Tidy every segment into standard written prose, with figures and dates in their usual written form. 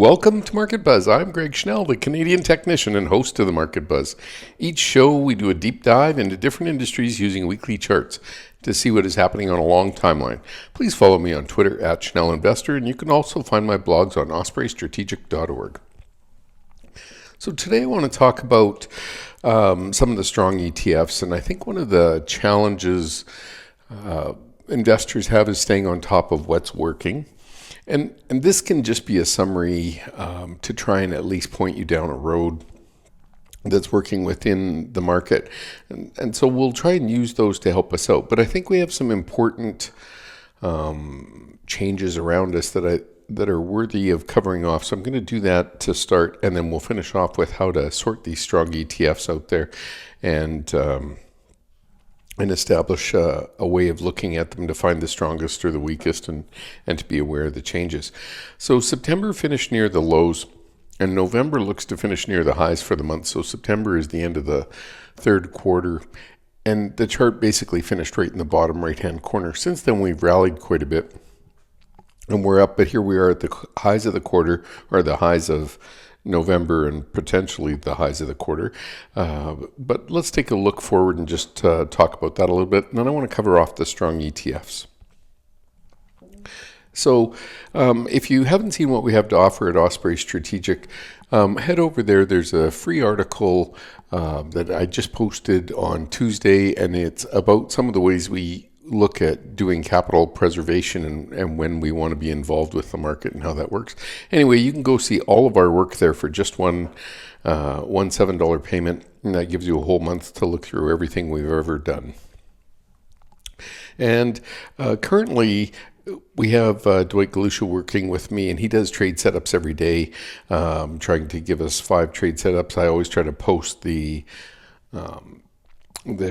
Welcome to Market Buzz. I'm Greg Schnell, the Canadian technician and host of the Market Buzz. Each show, we do a deep dive into different industries using weekly charts to see what is happening on a long timeline. Please follow me on Twitter at Schnell Investor, and you can also find my blogs on ospreystrategic.org. So today I want to talk about some of the strong ETFs, and I think one of the challenges investors have is staying on top of what's working. And this can just be a summary to try and at least point you down a road that's working within the market. And so we'll try and use those to help us out. But I think we have some important changes around us that are worthy of covering off. So I'm going to do that to start, and then we'll finish off with how to sort these strong ETFs out there and establish a way of looking at them to find the strongest or the weakest and to be aware of the changes. So September finished near the lows, and November looks to finish near the highs for the month. So September is the end of the third quarter, and the chart basically finished right in the bottom right-hand corner. Since then, we've rallied quite a bit, and we're up, but here we are at the highs of the quarter, or the highs of November, and potentially the highs of the quarter. But let's take a look forward and just talk about that a little bit. And then I want to cover off the strong ETFs. So if you haven't seen what we have to offer at Osprey Strategic, head over there. There's a free article that I just posted on Tuesday, and it's about some of the ways we look at doing capital preservation and when we want to be involved with the market and how that works. Anyway, you can go see all of our work there for just one $7 payment, and that gives you a whole month to look through everything we've ever done. And currently, we have Dwight Galusha working with me, and he does trade setups every day, trying to give us 5 trade setups. I always try to post the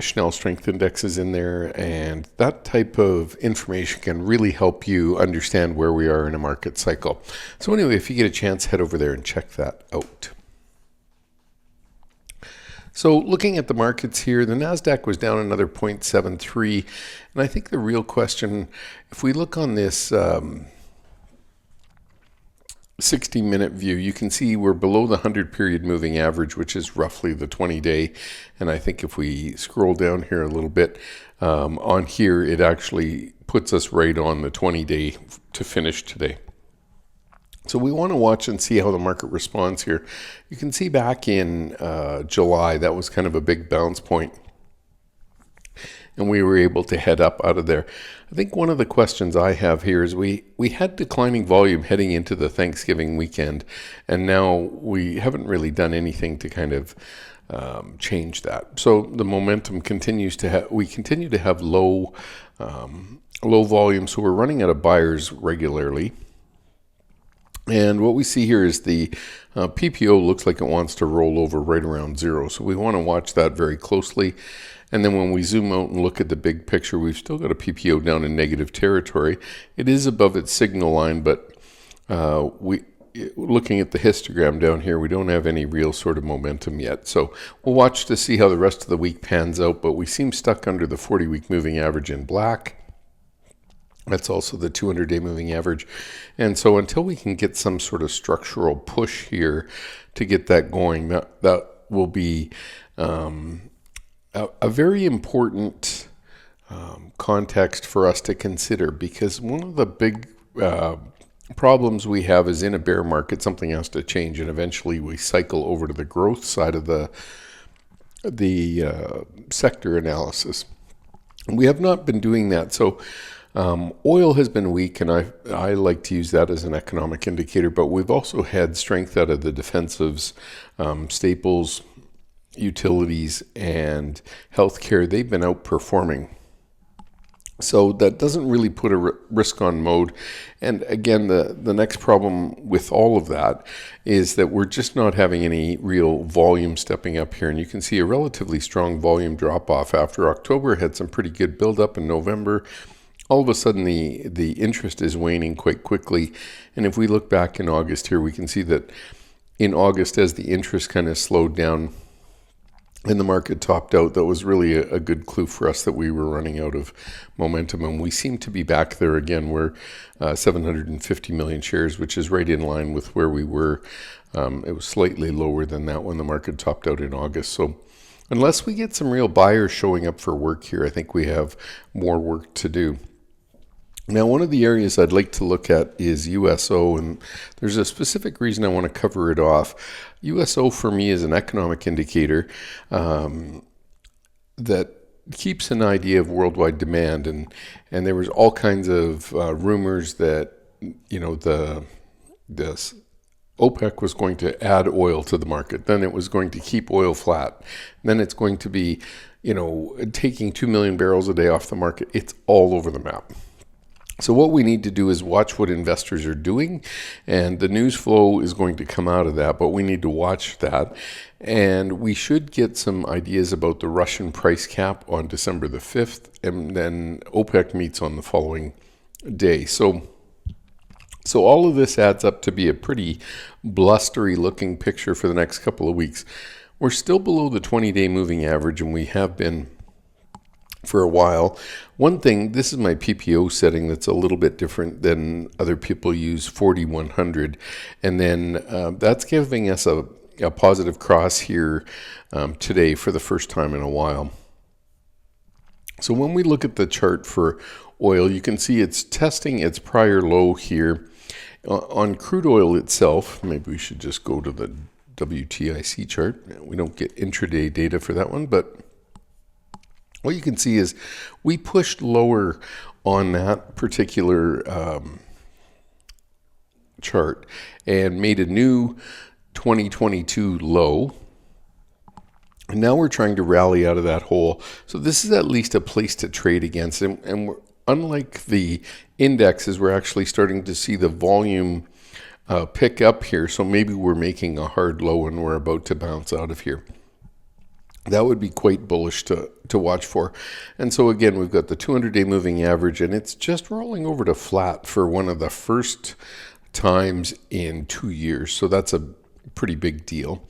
Schnell strength indexes in there, and that type of information can really help you understand where we are in a market cycle. So anyway, if you get a chance, head over there and check that out. So looking at the markets here, the Nasdaq was down another 0.73, and I think the real question, if we look on this 60-minute view, you can see we're below the 100-period moving average, which is roughly the 20-day. And I think if we scroll down here a little bit, on here, it actually puts us right on the 20-day to finish today. So we want to watch and see how the market responds here. You can see back in July, that was kind of a big bounce point, and we were able to head up out of there. I think one of the questions I have here is we had declining volume heading into the Thanksgiving weekend, and now we haven't really done anything to kind of change that. So the momentum continues to have, we continue to have low volume, so we're running out of buyers regularly. And what we see here is the PPO looks like it wants to roll over right around 0. So we want to watch that very closely. And then when we zoom out and look at the big picture, we've still got a PPO down in negative territory. It is above its signal line, but looking at the histogram down here, we don't have any real sort of momentum yet. So we'll watch to see how the rest of the week pans out, but we seem stuck under the 40-week moving average in black. That's also the 200-day moving average. And so until we can get some sort of structural push here to get that going, that will be a very important context for us to consider, because one of the big problems we have is in a bear market, something has to change, and eventually we cycle over to the growth side of the sector analysis. We have not been doing that. So oil has been weak, and I like to use that as an economic indicator, but we've also had strength out of the defensives, staples, utilities, and healthcare. They've been outperforming. So that doesn't really put a risk on mode. And again, the next problem with all of that is that we're just not having any real volume stepping up here. And you can see a relatively strong volume drop off after October had some pretty good buildup in November. All of a sudden, the interest is waning quite quickly. And if we look back in August here, we can see that in August, as the interest kind of slowed down, and the market topped out. That was really a good clue for us that we were running out of momentum, and we seem to be back there again. We're 750 million shares, which is right in line with where we were. It was slightly lower than that when the market topped out in August. So unless we get some real buyers showing up for work here, I think we have more work to do. Now, one of the areas I'd like to look at is USO, and there's a specific reason I want to cover it off. USO for me is an economic indicator that keeps an idea of worldwide demand, and there was all kinds of rumors that this OPEC was going to add oil to the market, then it was going to keep oil flat, then it's going to be taking 2 million barrels a day off the market. It's all over the map. So what we need to do is watch what investors are doing, and the news flow is going to come out of that, but we need to watch that. And we should get some ideas about the Russian price cap on December the 5th, and then OPEC meets on the following day. So all of this adds up to be a pretty blustery looking picture for the next couple of weeks. We're still below the 20-day moving average, and we have been for a while. One thing, this is my PPO setting that's a little bit different than other people use, 4100, and then that's giving us a positive cross here today for the first time in a while. So when we look at the chart for oil, you can see it's testing its prior low here. On crude oil itself, maybe we should just go to the WTIC chart. We don't get intraday data for that one, but what you can see is we pushed lower on that particular chart and made a new 2022 low. And now we're trying to rally out of that hole. So this is at least a place to trade against. And we're, unlike the indexes, we're actually starting to see the volume pick up here. So maybe we're making a hard low and we're about to bounce out of here. That would be quite bullish to watch for. And so again, we've got the 200-day moving average, and it's just rolling over to flat for one of the first times in 2 years. So that's a pretty big deal.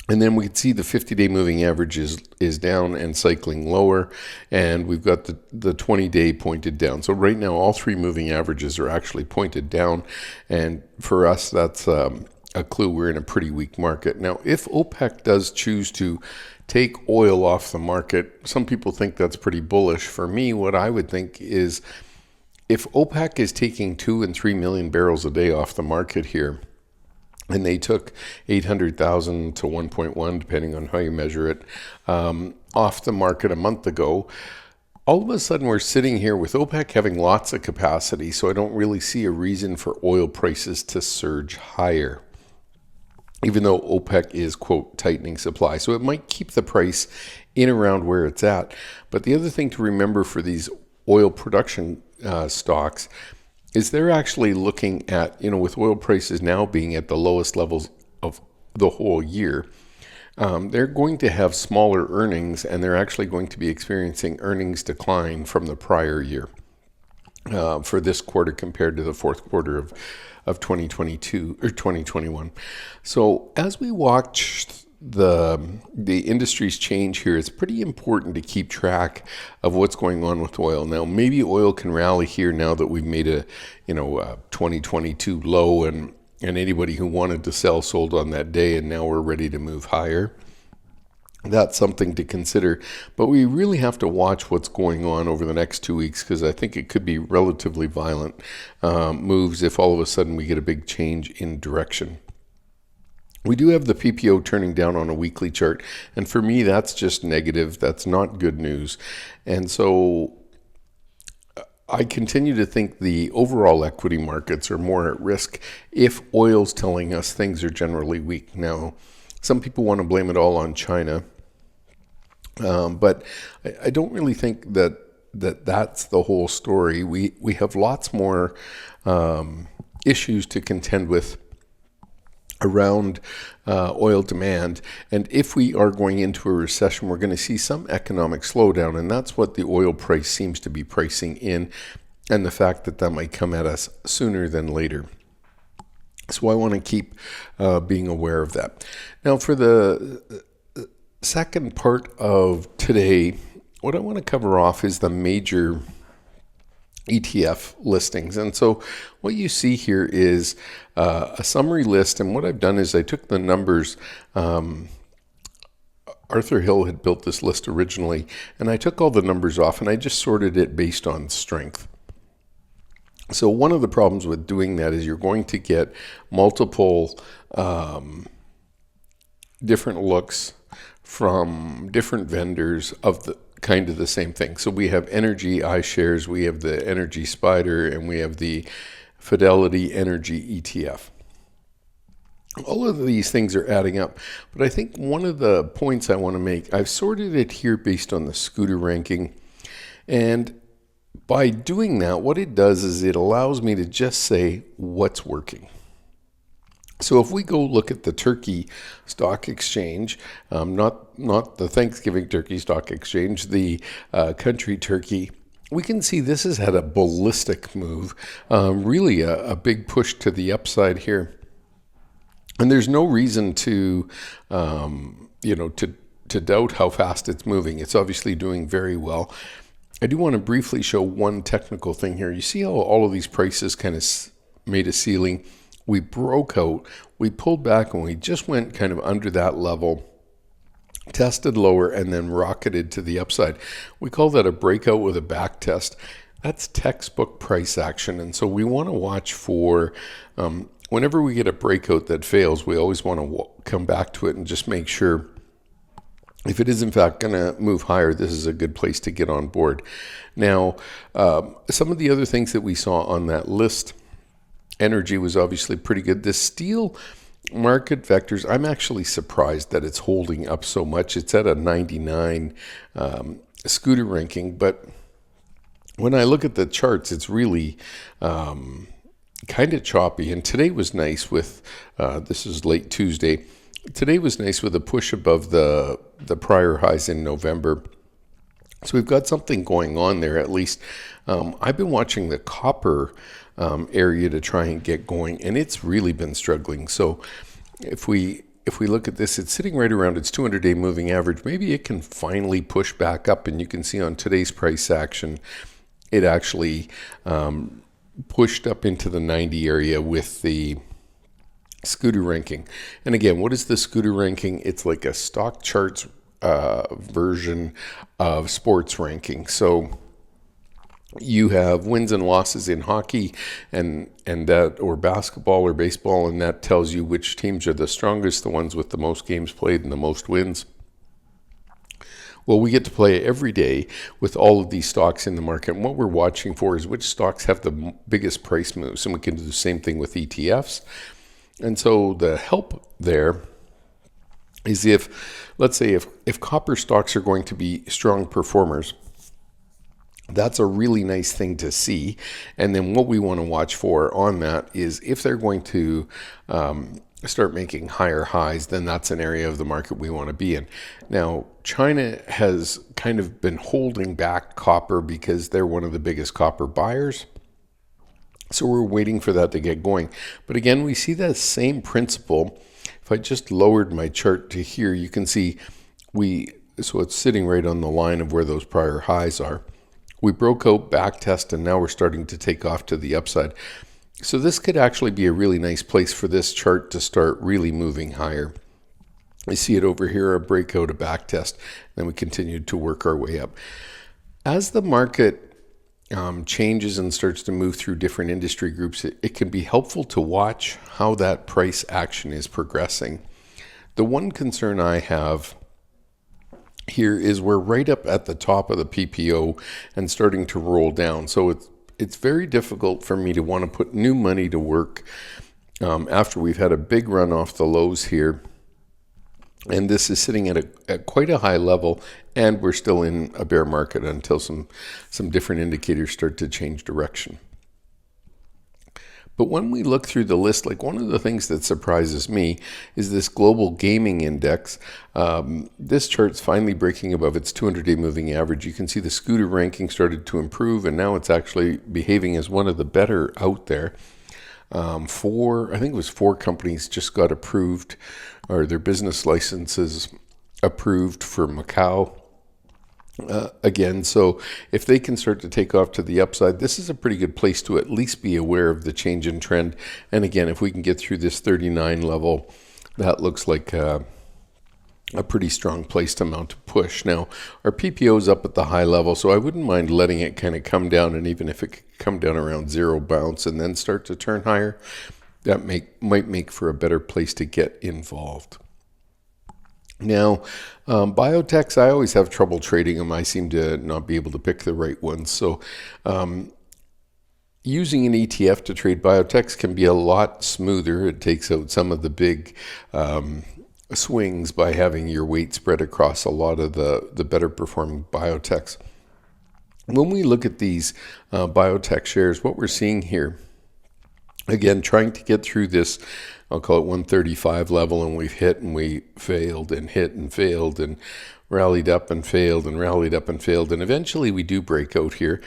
And then we can see the 50-day moving average is down and cycling lower, and we've got the 20-day pointed down. So right now, all three moving averages are actually pointed down, and for us, that's a clue we're in a pretty weak market. Now, if OPEC does choose to take oil off the market, some people think that's pretty bullish. For me, what I would think is if OPEC is taking 2 and 3 million barrels a day off the market here, and they took 800,000 to 1.1, depending on how you measure it, off the market a month ago, all of a sudden we're sitting here with OPEC having lots of capacity, so I don't really see a reason for oil prices to surge higher, even though OPEC is, quote, tightening supply. So it might keep the price in around where it's at. But the other thing to remember for these oil production stocks is they're actually looking at, with oil prices now being at the lowest levels of the whole year, they're going to have smaller earnings, and they're actually going to be experiencing earnings decline from the prior year for this quarter compared to the fourth quarter of 2022 or 2021. So as we watch the industries change here, it's pretty important to keep track of what's going on with oil. Now, maybe oil can rally here now that we've made a 2022 low, and anybody who wanted to sell sold on that day, and now we're ready to move higher. That's something to consider, but we really have to watch what's going on over the next 2 weeks, because I think it could be relatively violent moves if all of a sudden we get a big change in direction. We do have the PPO turning down on a weekly chart, and for me, that's just negative. That's not good news. And so I continue to think the overall equity markets are more at risk if oil's telling us things are generally weak. Now, some people want to blame it all on China, but I don't really think that's the whole story. We have lots more issues to contend with around oil demand, and if we are going into a recession, we're going to see some economic slowdown, and that's what the oil price seems to be pricing in, and the fact that might come at us sooner than later. So I want to keep being aware of that. Now, for the second part of today, what I want to cover off is the major ETF listings. And so what you see here is a summary list. And what I've done is I took the numbers. Arthur Hill had built this list originally, and I took all the numbers off and I just sorted it based on strength. So one of the problems with doing that is you're going to get multiple different looks from different vendors of the kind of the same thing. So we have Energy iShares, we have the Energy Spider, and we have the Fidelity Energy ETF. All of these things are adding up. But I think one of the points I want to make, I've sorted it here based on the scooter ranking. And by doing that, what it does is it allows me to just say what's working. So if we go look at the Turkey Stock Exchange, not the Thanksgiving Turkey Stock Exchange, the country Turkey, we can see this has had a ballistic move, really a big push to the upside here. And there's no reason to, to doubt how fast it's moving. It's obviously doing very well. I do want to briefly show one technical thing here. You see how all of these prices kind of made a ceiling? We broke out, we pulled back, and we just went kind of under that level, tested lower, and then rocketed to the upside. We call that a breakout with a back test. That's textbook price action. And so we want to watch for, whenever we get a breakout that fails, we always want to come back to it and just make sure if it is in fact going to move higher, this is a good place to get on board. Now, some of the other things that we saw on that list, energy was obviously pretty good. The steel market vectors, I'm actually surprised that it's holding up so much. It's at a 99 scooter ranking, but when I look at the charts, it's really kind of choppy. And today was nice with, this is late Tuesday, today was nice with a push above the prior highs in November. So we've got something going on there at least. I've been watching the copper area to try and get going, and it's really been struggling. So if we look at this, it's sitting right around its 200-day moving average. Maybe it can finally push back up, and you can see on today's price action, it actually pushed up into the 90 area with the scooter ranking. And again, what is the scooter ranking? It's like a StockCharts version of sports ranking. So you have wins and losses in hockey and that, or basketball or baseball, and that tells you which teams are the strongest, the ones with the most games played and the most wins. Well, we get to play every day with all of these stocks in the market, and what we're watching for is which stocks have the biggest price moves, and we can do the same thing with ETFs. And so the help there is let's say if copper stocks are going to be strong performers, that's a really nice thing to see. And then what we want to watch for on that is if they're going to start making higher highs, then that's an area of the market we want to be in. Now, China has kind of been holding back copper because they're one of the biggest copper buyers. So we're waiting for that to get going. But again, we see that same principle. If I just lowered my chart to here, you can see so it's sitting right on the line of where those prior highs are. We broke out, back test, and now we're starting to take off to the upside. So this could actually be a really nice place for this chart to start really moving higher. I see it over here, a breakout, a back test, then we continue to work our way up. As the market changes and starts to move through different industry groups, it can be helpful to watch how that price action is progressing. The one concern I have here is we're right up at the top of the PPO and starting to roll down. So it's very difficult for me to want to put new money to work after we've had a big run off the lows here. And this is sitting at quite a high level, and we're still in a bear market until some different indicators start to change direction. But when we look through the list, like one of the things that surprises me is this global gaming index. This chart's finally breaking above its 200-day moving average. You can see the scooter ranking started to improve, and now it's actually behaving as one of the better out there. I think it was 4 companies just got approved, or their business licenses approved for Macau. Again, so if they can start to take off to the upside, this is a pretty good place to at least be aware of the change in trend. And again, if we can get through this 39 level, that looks like a pretty strong place to mount a push. Now, our PPO is up at the high level, so I wouldn't mind letting it kind of come down, and even if it could come down around zero, bounce and then start to turn higher, that might make for a better place to get involved. Now, biotechs, I always have trouble trading them. I seem to not be able to pick the right ones. So using an ETF to trade biotechs can be a lot smoother. It takes out some of the big swings by having your weight spread across a lot of the better performing biotechs. When we look at these biotech shares, what we're seeing here, again, trying to get through this, I'll call it 135 level, and we've hit and we failed and hit and failed and rallied up and failed and rallied up and failed. And eventually we do break out here.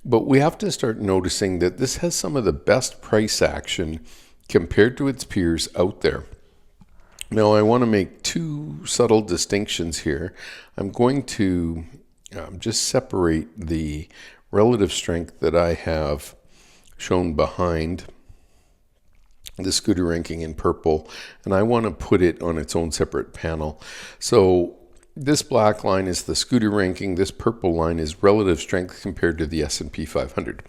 But we have to start noticing that this has some of the best price action compared to its peers out there. Now, I want to make two subtle distinctions here. I'm going to just separate the relative strength that I have shown behind the scooter ranking in purple, and I want to put it on its own separate panel. So this black line is the scooter ranking. This purple line is relative strength compared to the S&P 500.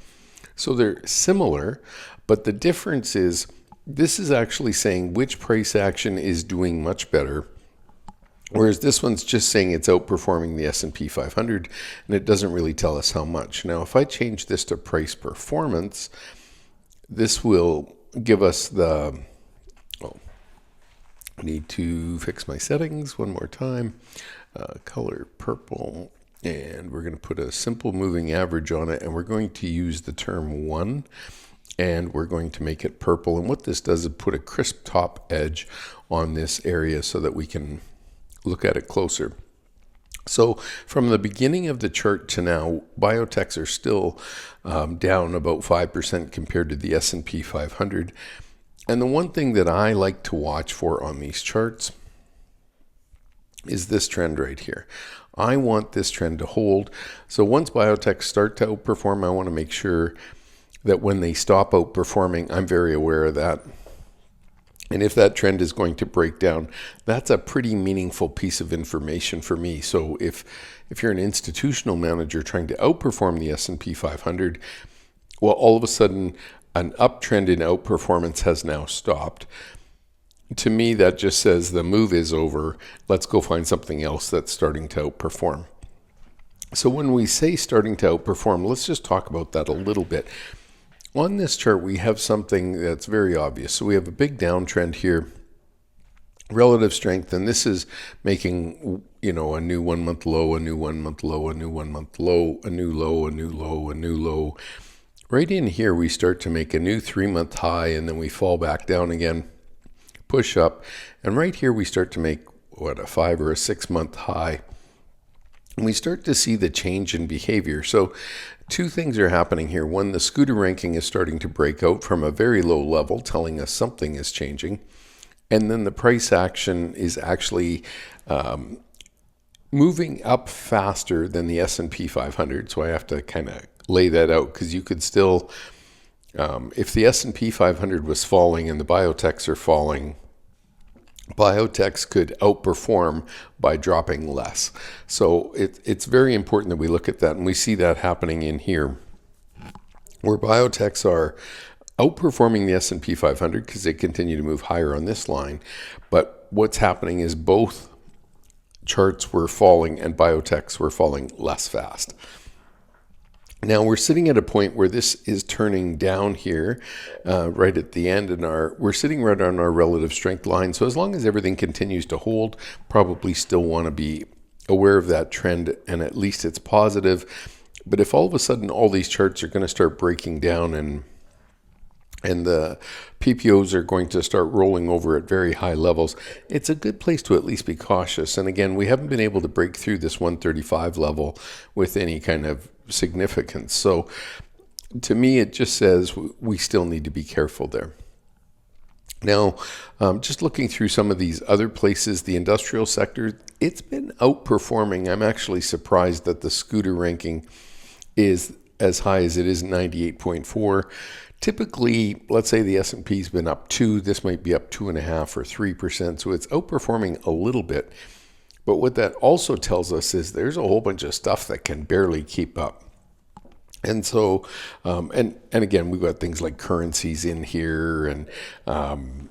So they're similar, but the difference is this is actually saying which price action is doing much better, whereas this one's just saying it's outperforming the S&P 500, and it doesn't really tell us how much. Now, if I change this to price performance, this will give us the, I need to fix my settings one more time, color purple, and we're going to put a simple moving average on it, and we're going to use the term 1, and we're going to make it purple. And what this does is put a crisp top edge on this area so that we can look at it closer. So from the beginning of the chart to now, biotechs are still down about 5% compared to the S&P 500. And the one thing that I like to watch for on these charts is this trend right here. I want this trend to hold. So once biotechs start to outperform, I want to make sure that when they stop outperforming, I'm very aware of that. And if that trend is going to break down, that's a pretty meaningful piece of information for me. So if you're an institutional manager trying to outperform the S&P 500, well, all of a sudden, an uptrend in outperformance has now stopped. To me, that just says the move is over. Let's go find something else that's starting to outperform. So when we say starting to outperform, let's just talk about that a little bit. On this chart, we have something that's very obvious. So we have a big downtrend here, relative strength, and this is making, a new 1 month low, a new 1 month low, a new 1 month low, a new low, a new low, a new low. Right in here, we start to make a new 3 month high, and then we fall back down again, push up, and right here we start to make, a 5 or a 6 month high. And we start to see the change in behavior. So two things are happening here. One, the scooter ranking is starting to break out from a very low level, telling us something is changing. And then the price action is actually moving up faster than the S&P 500. So I have to kind of lay that out, because you could still, if the S&P 500 was falling and the biotechs are falling, biotechs could outperform by dropping less. So it's very important that we look at that, and we see that happening in here, where biotechs are outperforming the S&P 500 because they continue to move higher on this line. But what's happening is both charts were falling and biotechs were falling less fast. Now we're sitting at a point where this is turning down here, right at the end, and we're sitting right on our relative strength line. So as long as everything continues to hold, probably still want to be aware of that trend, and at least it's positive. But if all of a sudden all these charts are going to start breaking down and the PPOs are going to start rolling over at very high levels, it's a good place to at least be cautious. And again, we haven't been able to break through this 135 level with any kind of significance. So to me, it just says we still need to be careful there. Now, just looking through some of these other places, the industrial sector, it's been outperforming. I'm actually surprised that the scooter ranking is as high as it is, 98.4. Typically, let's say the S&P's been up 2, this might be up 2.5 or 3%, so it's outperforming a little bit. But what that also tells us is there's a whole bunch of stuff that can barely keep up. And so, and again, we've got things like currencies in here and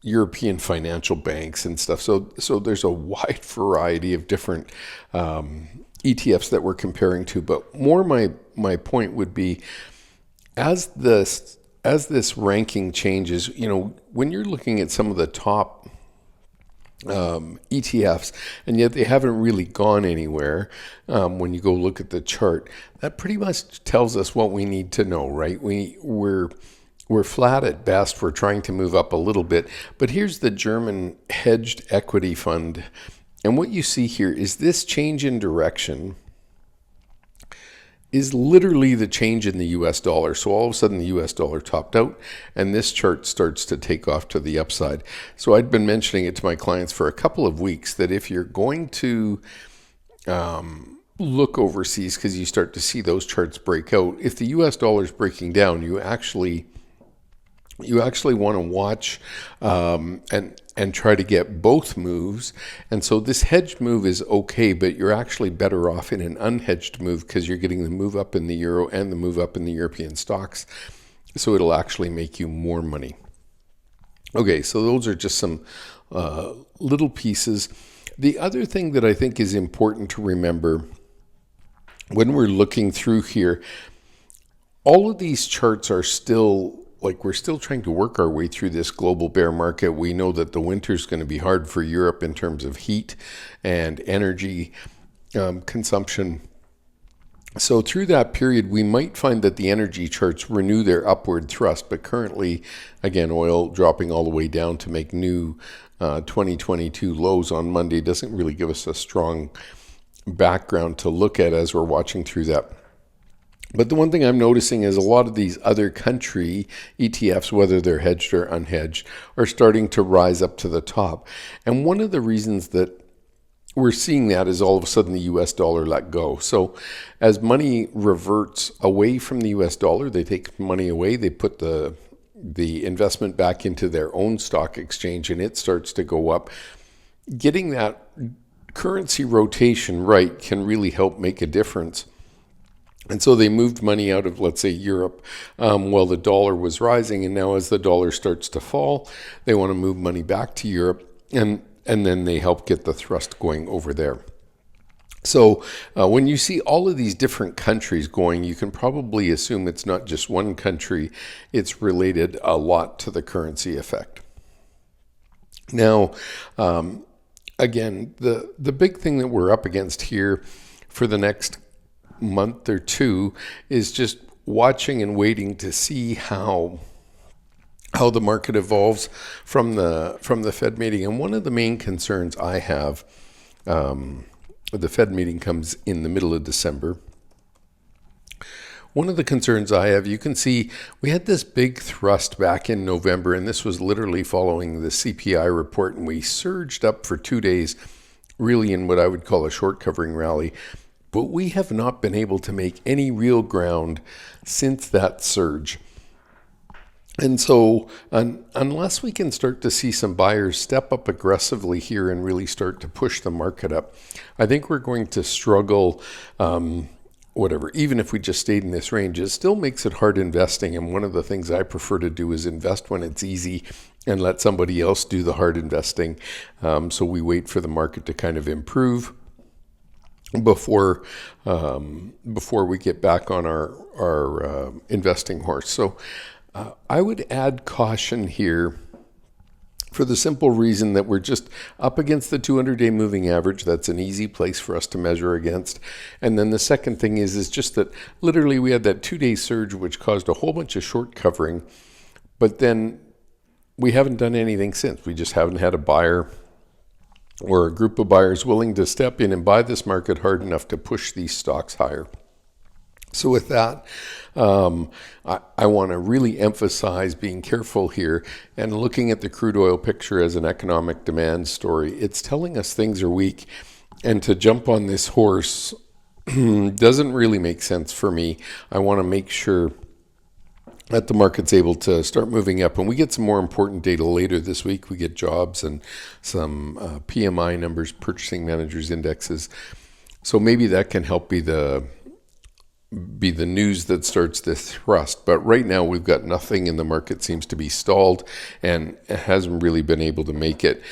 European financial banks and stuff. So there's a wide variety of different ETFs that we're comparing to. But more my point would be, as this ranking changes, when you're looking at some of the top ETFs, and yet they haven't really gone anywhere. When you go look at the chart, that pretty much tells us what we need to know, right? We're flat at best. We're trying to move up a little bit. But here's the German hedged equity fund. And what you see here is this change in direction is literally the change in the US dollar. So all of a sudden the US dollar topped out and this chart starts to take off to the upside. So I'd been mentioning it to my clients for a couple of weeks that if you're going to look overseas, because you start to see those charts break out, if the US dollar is breaking down, you actually want to watch and try to get both moves. And so this hedged move is okay, but you're actually better off in an unhedged move because you're getting the move up in the euro and the move up in the European stocks. So it'll actually make you more money. Okay, so those are just some little pieces. The other thing that I think is important to remember when we're looking through here, all of these charts are still, we're still trying to work our way through this global bear market. We know that the winter's going to be hard for Europe in terms of heat and energy consumption. So through that period, we might find that the energy charts renew their upward thrust. But currently, again, oil dropping all the way down to make new 2022 lows on Monday doesn't really give us a strong background to look at as we're watching through that. But the one thing I'm noticing is a lot of these other country ETFs, whether they're hedged or unhedged, are starting to rise up to the top. And one of the reasons that we're seeing that is all of a sudden the US dollar let go. So as money reverts away from the US dollar, they take money away, they put the investment back into their own stock exchange and it starts to go up. Getting that currency rotation right can really help make a difference. And so they moved money out of, let's say, Europe while the dollar was rising. And now as the dollar starts to fall, they want to move money back to Europe. And then they help get the thrust going over there. So when you see all of these different countries going, you can probably assume it's not just one country. It's related a lot to the currency effect. Now, again, the big thing that we're up against here for the next month or two is just watching and waiting to see how the market evolves from the Fed meeting. And one of the main concerns I have, the Fed meeting comes in the middle of December. One of the concerns I have, you can see we had this big thrust back in November, and this was literally following the CPI report, and we surged up for 2 days, really in what I would call a short covering rally. But we have not been able to make any real ground since that surge. And so unless we can start to see some buyers step up aggressively here and really start to push the market up, I think we're going to struggle, even if we just stayed in this range. It still makes it hard investing. And one of the things I prefer to do is invest when it's easy and let somebody else do the hard investing. So we wait for the market to kind of improve before we get back on our investing horse. So I would add caution here for the simple reason that we're just up against the 200-day moving average. That's an easy place for us to measure against. And then the second thing is just that literally we had that 2-day surge which caused a whole bunch of short covering, but then we haven't done anything since. We just haven't had a buyer or a group of buyers willing to step in and buy this market hard enough to push these stocks higher. So with that, I want to really emphasize being careful here and looking at the crude oil picture as an economic demand story. It's telling us things are weak, and to jump on this horse doesn't really make sense for me. I want to make sure that the market's able to start moving up. And we get some more important data later this week. We get jobs and some PMI numbers, purchasing managers indexes. So maybe that can help be the news that starts this thrust. But right now we've got nothing, and the market seems to be stalled and hasn't really been able to make it.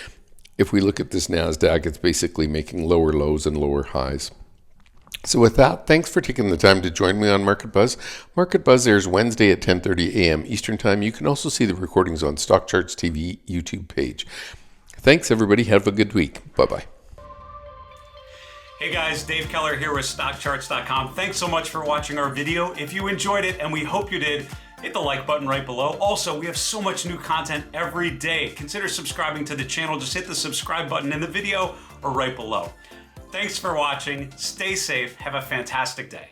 If we look at this Nasdaq, it's basically making lower lows and lower highs. So with that, thanks for taking the time to join me on Market Buzz. Market Buzz airs Wednesday at 10:30 a.m. Eastern Time. You can also see the recordings on StockCharts TV YouTube page. Thanks, everybody. Have a good week. Bye-bye. Hey guys, Dave Keller here with StockCharts.com. Thanks so much for watching our video. If you enjoyed it, and we hope you did, hit the like button right below. Also, we have so much new content every day. Consider subscribing to the channel. Just hit the subscribe button in the video or right below. Thanks for watching. Stay safe. Have a fantastic day.